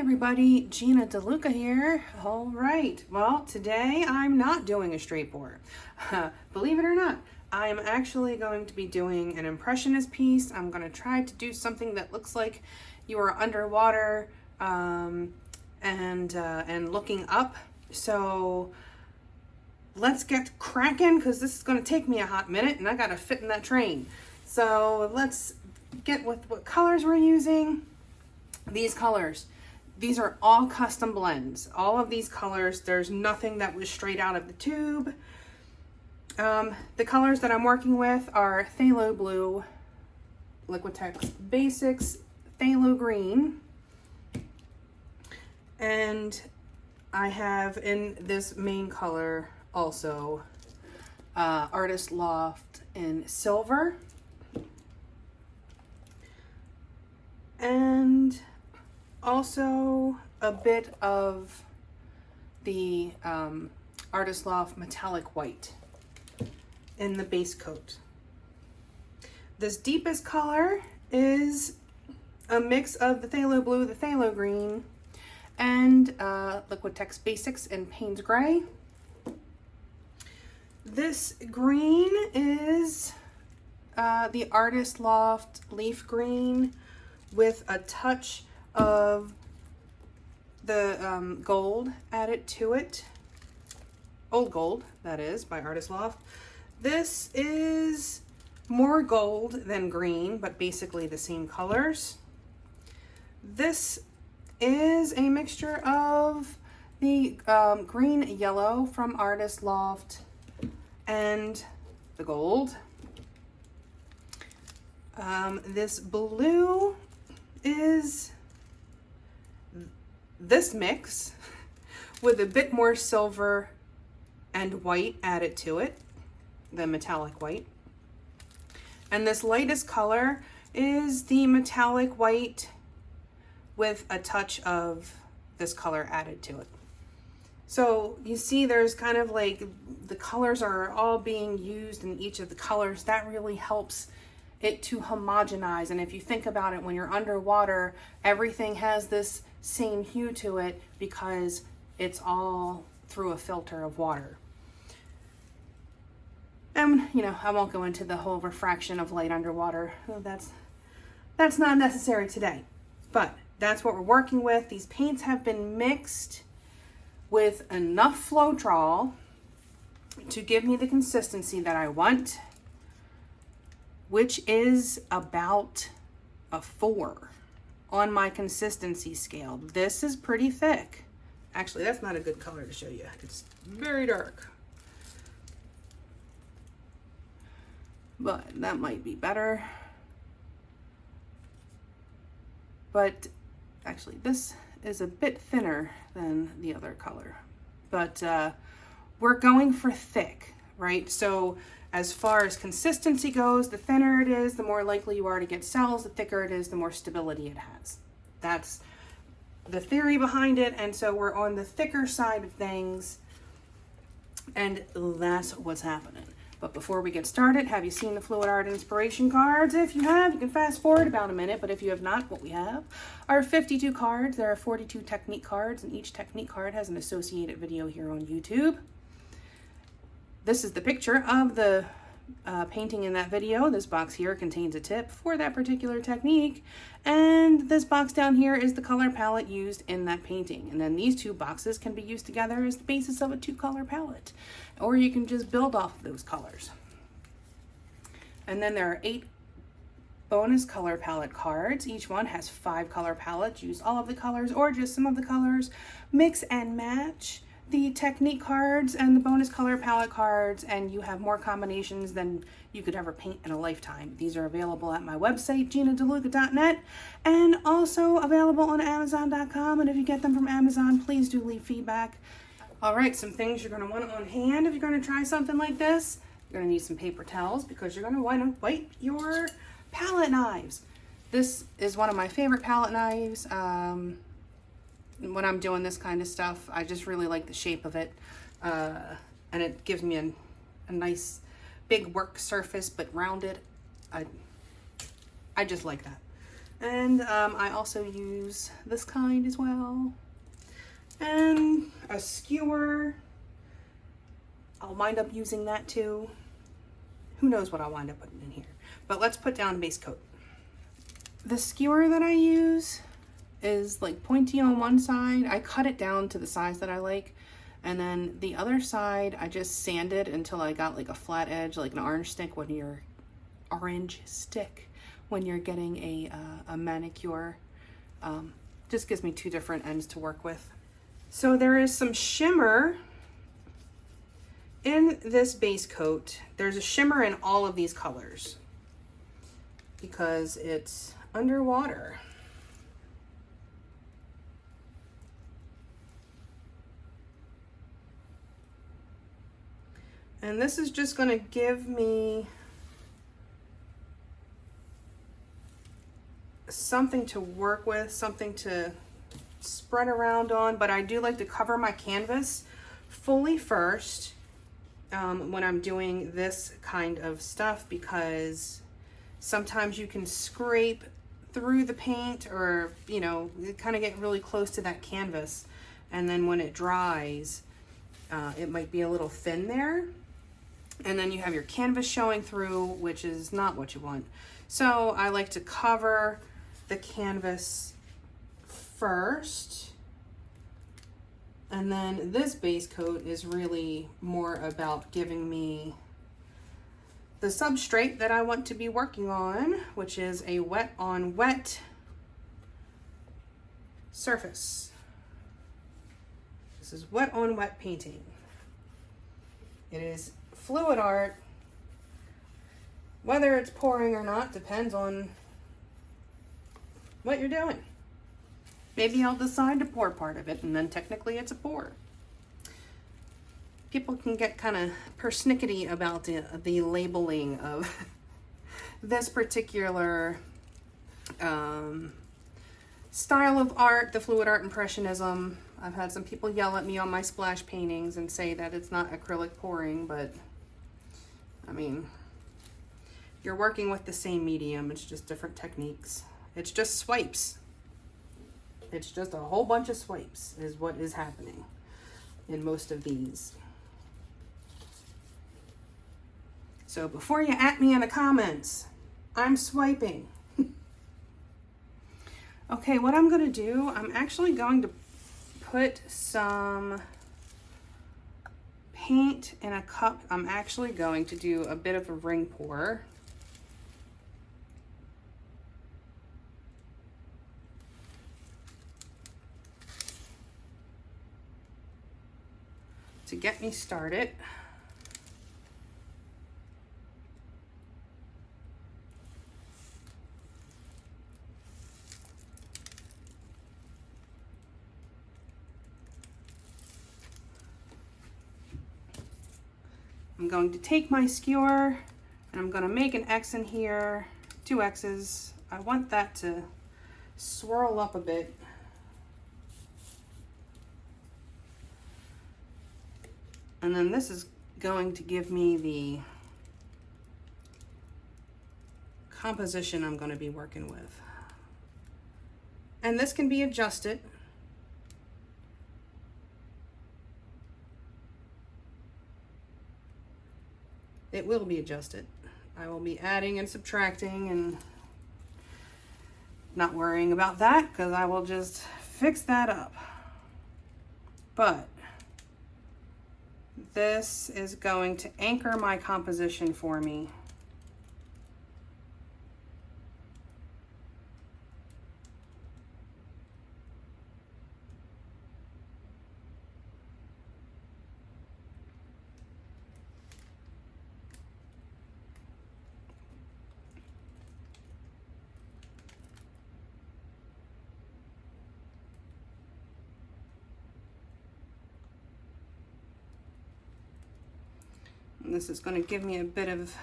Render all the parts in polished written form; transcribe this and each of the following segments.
everybody, Gina DeLuca here. All right, well, today I'm not doing a straight pour. Believe it or not, I'm actually going to be doing an impressionist piece. I'm going to try to do something that looks like you are underwater and looking up. So let's get cracking, because this is going to take me a hot minute and I got to fit in that train. So let's get with what colors we're using. These colors, these are all custom blends. All of these colors, there's nothing that was straight out of the tube. The colors that I'm working with are Phthalo Blue, Liquitex Basics, Phthalo Green, and I have in this main color also Artist Loft in Silver, and also a bit of the Artist Loft Metallic White in the base coat. This deepest color is a mix of the Phthalo Blue, the Phthalo Green, and Liquitex Basics in Payne's Gray. This green is the Artist Loft Leaf Green with a touch of the gold added to it. Old Gold, that is, by Artist Loft. This is more gold than green, but basically the same colors. This is a mixture of the green yellow from Artist Loft and the gold. This blue is this mix with a bit more silver and white added to it, the metallic white. And this lightest color is the metallic white with a touch of this color added to it. So you see there's kind of like the colors are all being used in each of the colors. That really helps it to homogenize. And if you think about it, when you're underwater, everything has this same hue to it because it's all through a filter of water. And you know, I won't go into the whole refraction of light underwater. That's not necessary today, but that's what we're working with. These paints have been mixed with enough Floetrol to give me the consistency that I want, which is about a 4 on my consistency scale. This is pretty thick. Actually, that's not a good color to show you. It's very dark. But that might be better. But actually, this is a bit thinner than the other color. But we're going for thick, right? So as far as consistency goes, the thinner it is, the more likely you are to get cells. The thicker it is, the more stability it has. That's the theory behind it. And so we're on the thicker side of things, and that's what's happening. But before we get started, have you seen the Fluid Art inspiration cards? If you have, you can fast forward about a minute, but if you have not, what we have are 52 cards. There are 42 technique cards, and each technique card has an associated video here on YouTube. This is the picture of the painting in that video. This box here contains a tip for that particular technique, and this box down here is the color palette used in that painting. And then these two boxes can be used together as the basis of a 2-color palette, or you can just build off of those colors. And then there are 8 bonus color palette cards. Each one has 5 color palettes. Use all of the colors or just some of the colors. Mix and match the technique cards and the bonus color palette cards, and you have more combinations than you could ever paint in a lifetime. These are available at my website, ginadeluca.net, and also available on amazon.com. And if you get them from Amazon, please do leave feedback. All right, some things you're going to want on hand if you're going to try something like this. You're going to need some paper towels because you're going to want to wipe your palette knives. This is one of my favorite palette knives. When I'm doing this kind of stuff, I just really like the shape of it, and it gives me a nice big work surface, but rounded. I just like that. And I also use this kind as well. And a skewer. I'll wind up using that too. Who knows what I'll wind up putting in here. But let's put down a base coat. The skewer that I use is like pointy on one side. I cut it down to the size that I like. And then the other side, I just sanded until I got like a flat edge, like an orange stick when you're getting a manicure. Just gives me two different ends to work with. So there is some shimmer in this base coat. There's a shimmer in all of these colors because it's underwater. And this is just going to give me something to work with, something to spread around on, but I do like to cover my canvas fully first when I'm doing this kind of stuff, because sometimes you can scrape through the paint, or you know, kind of get really close to that canvas, and then when it dries it might be a little thin there, and then you have your canvas showing through, which is not what you want. So I like to cover the canvas first, and then this base coat is really more about giving me the substrate that I want to be working on, which is a wet on wet surface. This is wet on wet painting. It is fluid art. Whether it's pouring or not depends on what you're doing. Maybe I'll decide to pour part of it, and then technically it's a pour. People can get kind of persnickety about the labeling of this particular style of art, the fluid art Impressionism. I've had some people yell at me on my splash paintings and say that it's not acrylic pouring, but I mean, you're working with the same medium, it's just different techniques. It's just swipes. It's just a whole bunch of swipes is what is happening in most of these. So before you at me in the comments, I'm swiping. Okay, what I'm going to do, I'm actually going to put some paint in a cup. I'm actually going to do a bit of a ring pour. To get me started. I'm going to take my skewer and I'm going to make an X in here, 2 X's. I want that to swirl up a bit. And then this is going to give me the composition I'm going to be working with. And this can be adjusted. It will be adjusted. I will be adding and subtracting and not worrying about that, because I will just fix that up. But this is going to anchor my composition for me. And this is going to give me a bit of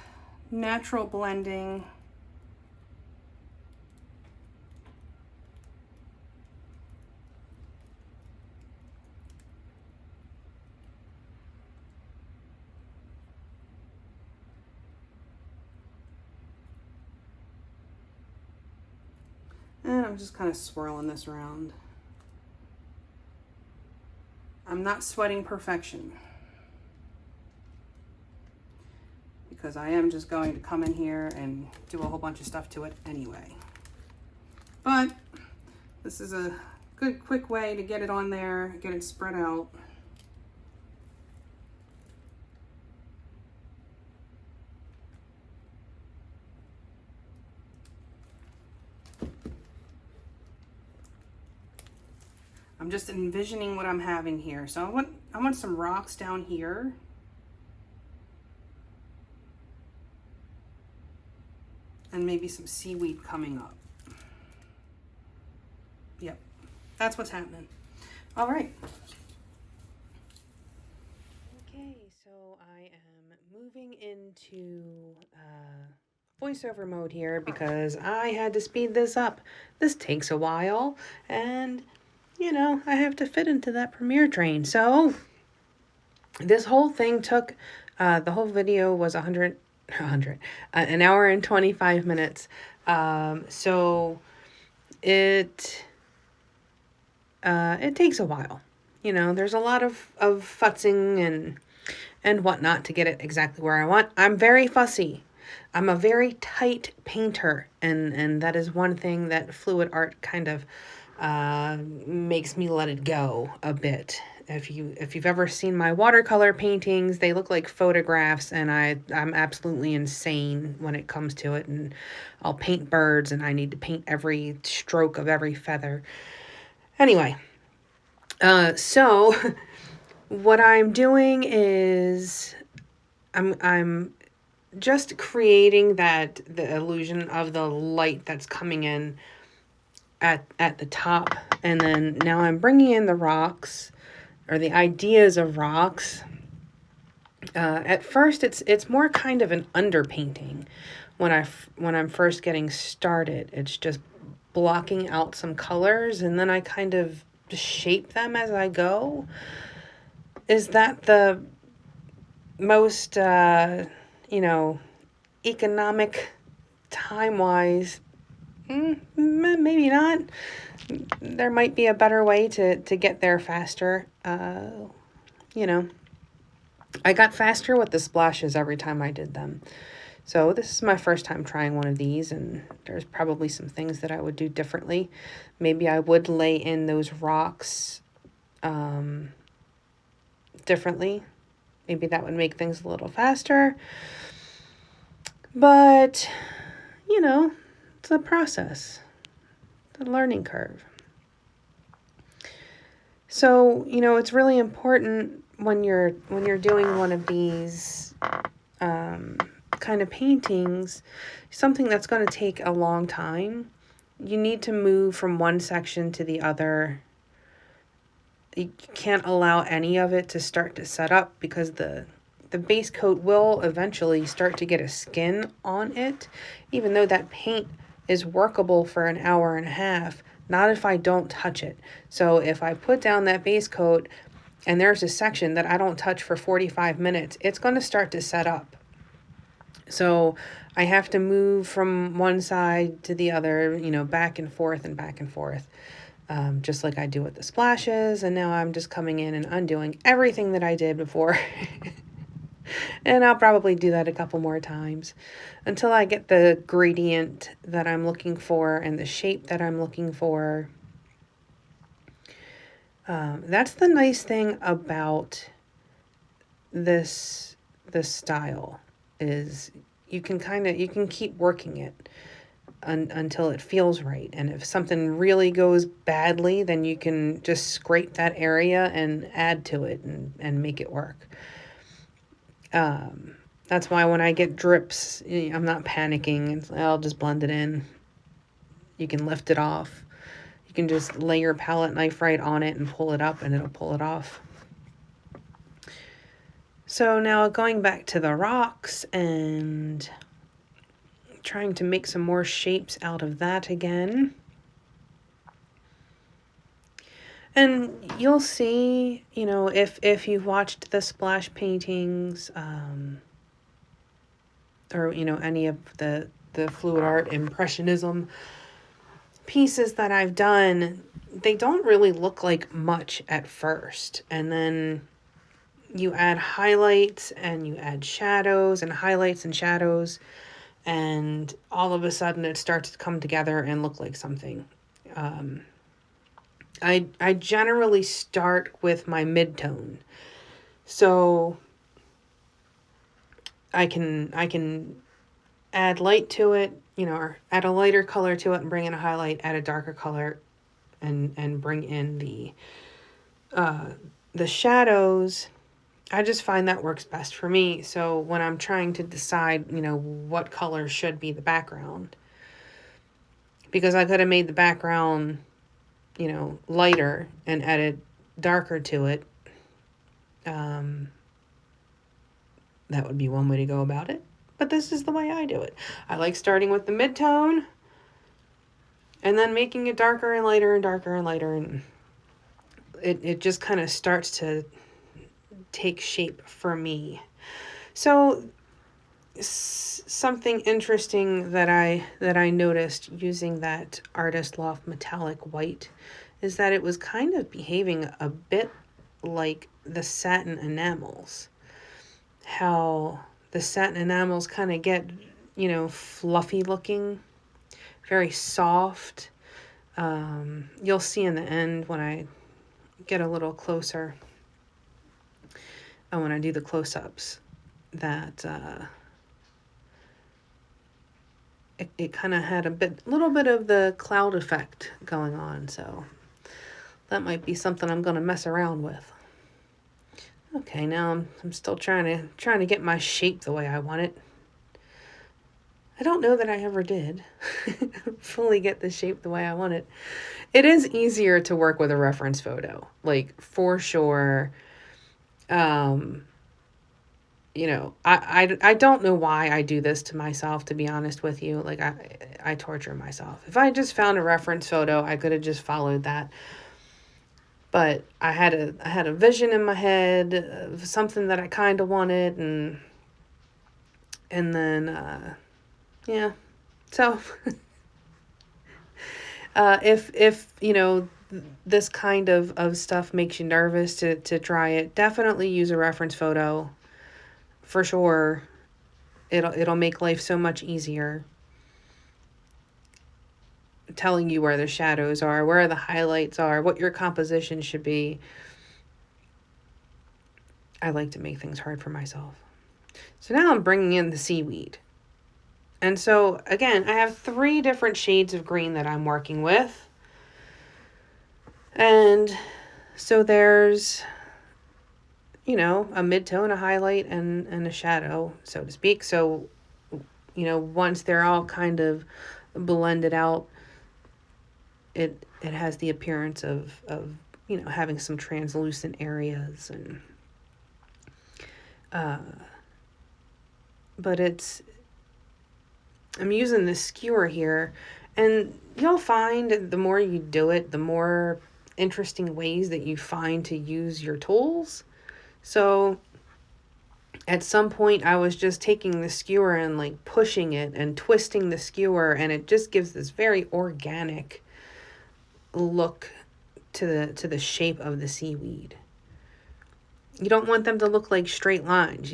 natural blending. And I'm just kind of swirling this around. I'm not sweating perfection, because I am just going to come in here and do a whole bunch of stuff to it anyway. But this is a good quick way to get it on there, get it spread out. I'm just envisioning what I'm having here. So I want some rocks down here. And maybe some seaweed coming up. Yep, that's what's happening. All right. Okay, so I am moving into voiceover mode here because I had to speed this up. This takes a while, and you know, I have to fit into that Premiere train. So this whole thing took, the whole video was an hour and 25 minutes. So it takes a while. You know, there's a lot of futzing and whatnot to get it exactly where I want. I'm very fussy. I'm a very tight painter, and that is one thing that fluid art kind of makes me let it go a bit. If you've ever seen my watercolor paintings, they look like photographs, and I'm absolutely insane when it comes to it. And I'll paint birds, and I need to paint every stroke of every feather. Anyway, so what I'm doing is I'm just creating the illusion of the light that's coming in at the top, and then now I'm bringing in the rocks, or the ideas of rocks. At first it's more kind of an underpainting when I'm first getting started. It's just blocking out some colors, and then I kind of shape them as I go. Is that the most economic time-wise? Maybe not. There might be a better way to get there faster. I got faster with the splashes every time I did them. So this is my first time trying one of these, and there's probably some things that I would do differently. Maybe I would lay in those rocks differently. Maybe that would make things a little faster. But, it's a process. The learning curve. So, it's really important when you're doing one of these kind of paintings, something that's going to take a long time. You need to move from one section to the other. You can't allow any of it to start to set up, because the base coat will eventually start to get a skin on it, even though that paint is workable for an hour and a half, not if I don't touch it. So if I put down that base coat and there's a section that I don't touch for 45 minutes, it's going to start to set up. So I have to move from one side to the other, back and forth and back and forth, just like I do with the splashes. And now I'm just coming in and undoing everything that I did before. And I'll probably do that a couple more times until I get the gradient that I'm looking for and the shape that I'm looking for. That's the nice thing about this style, is you can keep working it until it feels right. And if something really goes badly, then you can just scrape that area and add to it and make it work. That's why when I get drips, I'm not panicking. I'll just blend it in. You can lift it off. You can just lay your palette knife right on it and pull it up, and it'll pull it off. So now going back to the rocks and trying to make some more shapes out of that again. And you'll see, if you've watched the splash paintings, or, any of the fluid art, Impressionism pieces that I've done, they don't really look like much at first. And then you add highlights and you add shadows and highlights and shadows, and all of a sudden it starts to come together and look like something. I generally start with my mid-tone. So I can add light to it, or add a lighter color to it and bring in a highlight, add a darker color and bring in the shadows. I just find that works best for me. So when I'm trying to decide, what color should be the background, because I could have made the background, lighter and added darker to it. That would be one way to go about it. But this is the way I do it. I like starting with the mid-tone and then making it darker and lighter and darker and lighter. And it just kind of starts to take shape for me. So something interesting that I noticed using that Artist Loft metallic white is that it was kind of behaving a bit like the satin enamels. How the satin enamels kind of get, fluffy looking, very soft. You'll see in the end when I get a little closer, and when I do the close-ups, that it kind of had a little bit of the cloud effect going on. So that might be something I'm going to mess around with. Okay, now I'm still trying to get my shape the way I want it. I don't know that I ever did fully get the shape the way I want it. It is easier to work with a reference photo, like for sure. I don't know why I do this to myself, to be honest with you. Like I torture myself. If I just found a reference photo, I could have just followed that. But I had a vision in my head of something that I kind of wanted, and then yeah. So if this kind of stuff makes you nervous to try it, definitely use a reference photo. For sure, it'll make life so much easier. Telling you where the shadows are, where the highlights are, what your composition should be. I like to make things hard for myself. So now I'm bringing in the seaweed. And so, again, I have 3 different shades of green that I'm working with. And so there's, a mid-tone, a highlight, and a shadow, so to speak. So, once they're all kind of blended out, it has the appearance of having some translucent areas, and but I'm using this skewer here, and you'll find the more you do it, the more interesting ways that you find to use your tools. So at some point I was just taking the skewer and like pushing it and twisting the skewer, and it just gives this very organic look to the shape of the seaweed. You don't want them to look like straight lines.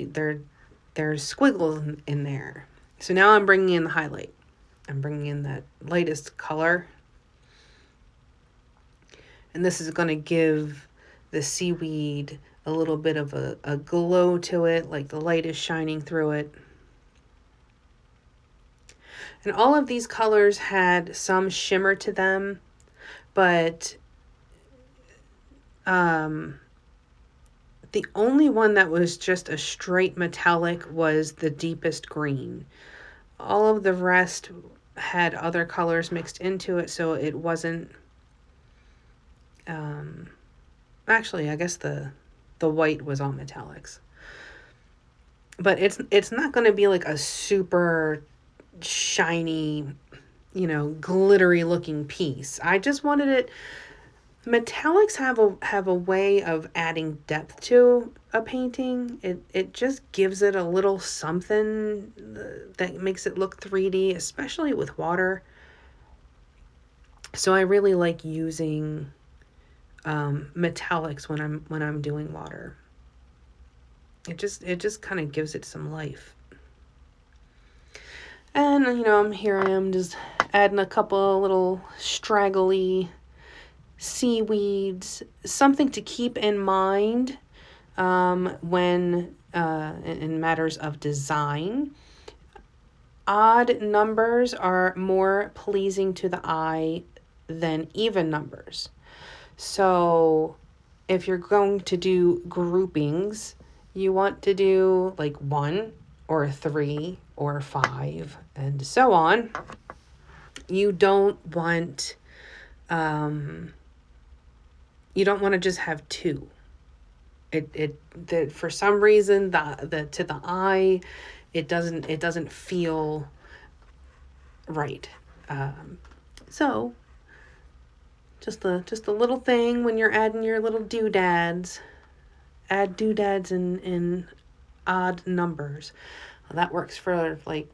There's squiggles in there. So now I'm bringing in the highlight. I'm bringing in that lightest color. And this is going to give the seaweed a little bit of a glow to it, like the light is shining through it. And all of these colors had some shimmer to them, but the only one that was just a straight metallic was the deepest green. All of the rest had other colors mixed into it, so it wasn't... actually, I guess the white was all metallics. But it's not going to be like a super shiny, glittery looking piece. I just wanted it... Metallics have a way of adding depth to a painting. It just gives it a little something that makes it look 3D, especially with water. So I really like using metallics when I'm doing water. It just kind of gives it some life. And here I am just adding a couple little straggly seaweeds, something to keep in mind when in matters of design. Odd numbers are more pleasing to the eye than even numbers. So if you're going to do groupings, you want to do like 1 or 3 or 5 and so on. You don't want to just have 2. For some reason the to the eye it doesn't feel right. So just a little thing when you're adding your little doodads. Add doodads in odd numbers. Well, that works for like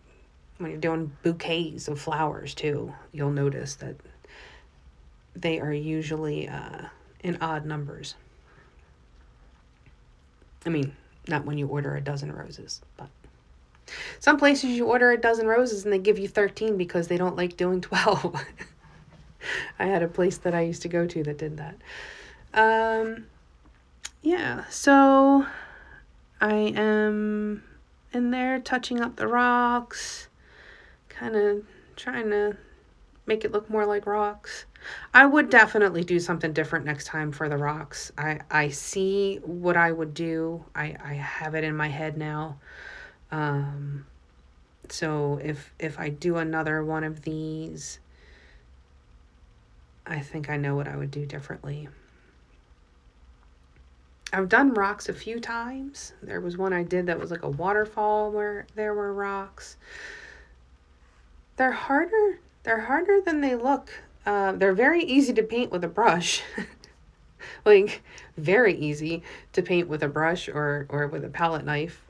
when you're doing bouquets of flowers too. You'll notice that they are usually in odd numbers. I mean, not when you order a dozen roses, but some places you order a dozen roses and they give you 13 because they don't like doing 12. I had a place that I used to go to that did that. Yeah, so I am in there touching up the rocks, kind of trying to make it look more like rocks. I would definitely do something different next time for the rocks. I see what I would do. I have it in my head now. So if I do another one of these, I think I know what I would do differently. I've done rocks a few times. There was one I did that was like a waterfall where there were rocks. They're harder than they look. They're very easy to paint with a brush. Like very easy to paint with a brush or with a palette knife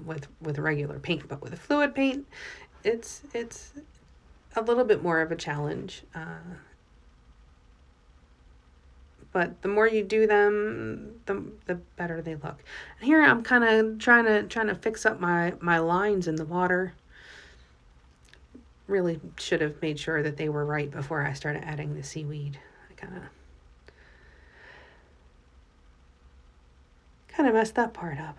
with regular paint. But with a fluid paint, it's a little bit more of a challenge. But the more you do them, the better they look. And here I'm kind of trying to fix up my lines in the water. Really should have made sure that they were right before I started adding the seaweed. I kind of messed that part up.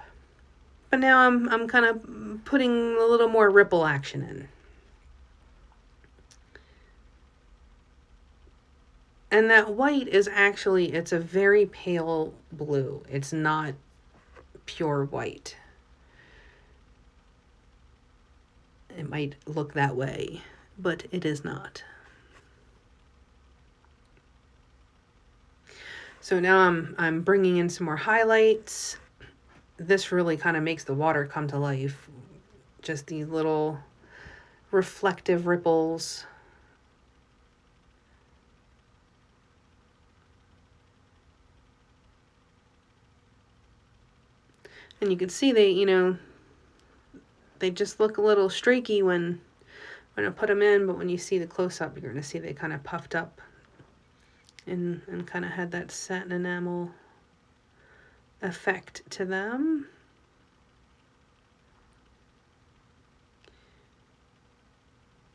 But now I'm kind of putting a little more ripple action in. And that white is actually, it's a very pale blue. It's not pure white. It might look that way, but it is not. So now I'm bringing in some more highlights. This really kind of makes the water come to life. Just these little reflective ripples. And you can see they just look a little streaky when I put them in, but when you see the close-up, you're going to see they kind of puffed up and kind of had that satin enamel effect to them.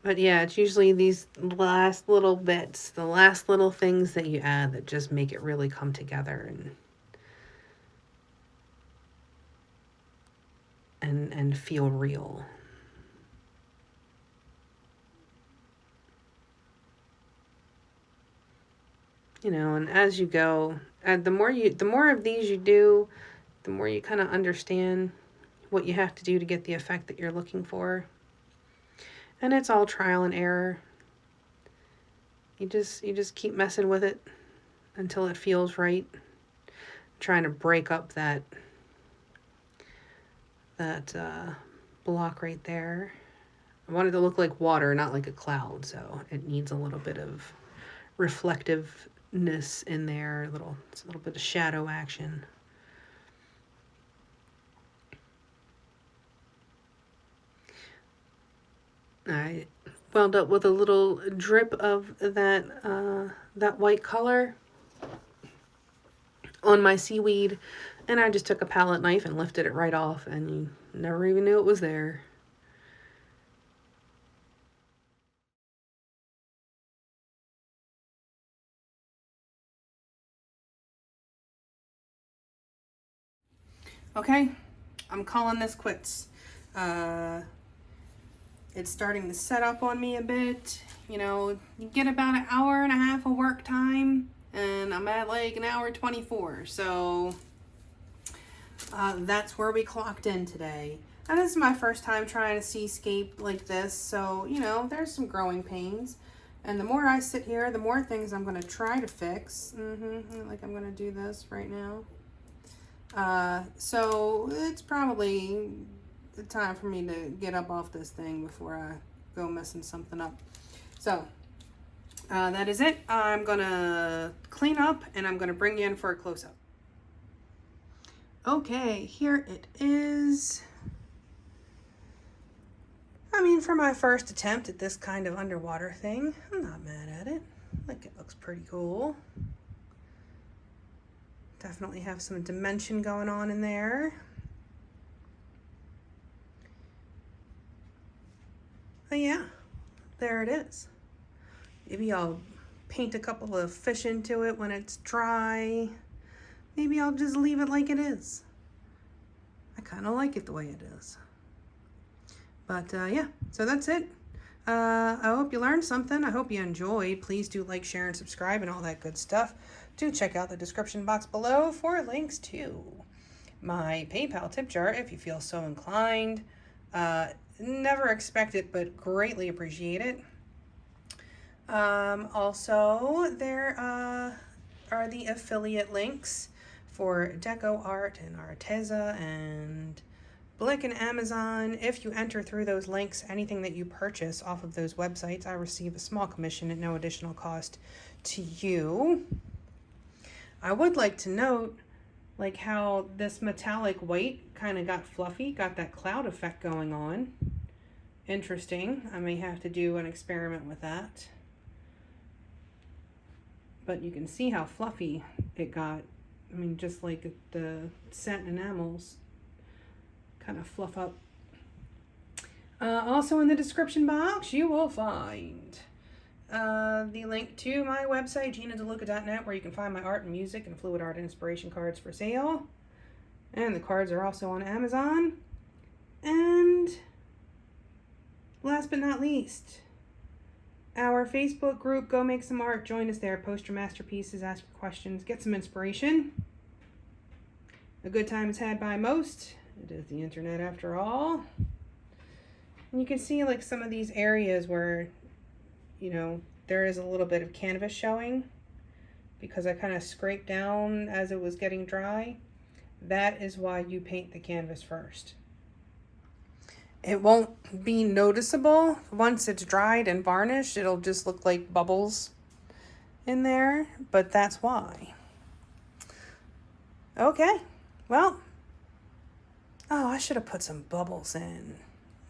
But yeah, it's usually these last little bits, the last little things that you add that just make it really come together and feel real. And as you go, the more of these you do, the more you kind of understand what you have to do to get the effect that you're looking for. And it's all trial and error. You just keep messing with it until it feels right. Trying to break up that block right there. I want it to look like water, not like a cloud, so it needs a little bit of reflectiveness in there, a little bit of shadow action. wound up with a little drip of that that white color on my seaweed, and I just took a palette knife and lifted it right off, and you never even knew it was there. Okay, I'm calling this quits. It's starting to set up on me a bit. You know, you get about an hour and a half of work time, and I'm at like an hour 24. So that's where we clocked in today. And this is my first time trying to seascape like this. So, you know, there's some growing pains. And the more I sit here, the more things I'm going to try to fix. Like I'm going to do this right now. So it's probably the time for me to get up off this thing before I go messing something up. So that is it. I'm gonna clean up and I'm gonna bring you in for a close-up. Okay, here it is. I mean, for my first attempt at this kind of underwater thing, I'm not mad at it. I think it looks pretty cool. Definitely have some dimension going on in there. But yeah, there it is. Maybe I'll paint a couple of fish into it when it's dry. Maybe I'll just leave it like it is. I kind of like it the way it is. But yeah, so that's it. I hope you learned something. I hope you enjoyed. Please do like, share, and subscribe and all that good stuff. Do check out the description box below for links to my PayPal tip jar if you feel so inclined. Never expect it, but greatly appreciate it. Also, there are the affiliate links for Deco Art and Arteza and Blick and Amazon. If you enter through those links, anything that you purchase off of those websites, I receive a small commission at no additional cost to you. I would like to note, like, how this metallic white kind of got fluffy, got that cloud effect going on. Interesting. I may have to do an experiment with that. But you can see how fluffy it got. I mean, just like the satin enamels kind of fluff up. Also in the description box, you will find the link to my website, GinaDeLuca.net, where you can find my art and music and fluid art inspiration cards for sale. And the cards are also on Amazon. And last but not least, our Facebook group, Go Make Some Art. Join us there. Post your masterpieces, ask your questions, get some inspiration. A good time is had by most. It is the internet after all. And you can see like some of these areas where, you know, there is a little bit of canvas showing because I kind of scraped down as it was getting dry. That is why you paint the canvas first. It won't be noticeable once it's dried and varnished. It'll just look like bubbles in there, but that's why. Okay, well, oh, I should have put some bubbles in.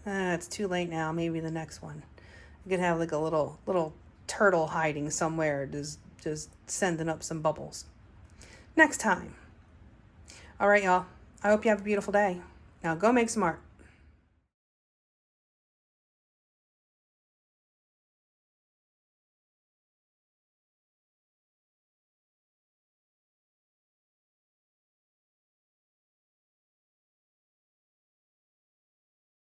It's too late now. Maybe the next one. I could have like a little turtle hiding somewhere, just sending up some bubbles. Next time. All right, y'all. I hope you have a beautiful day. Now go make some art.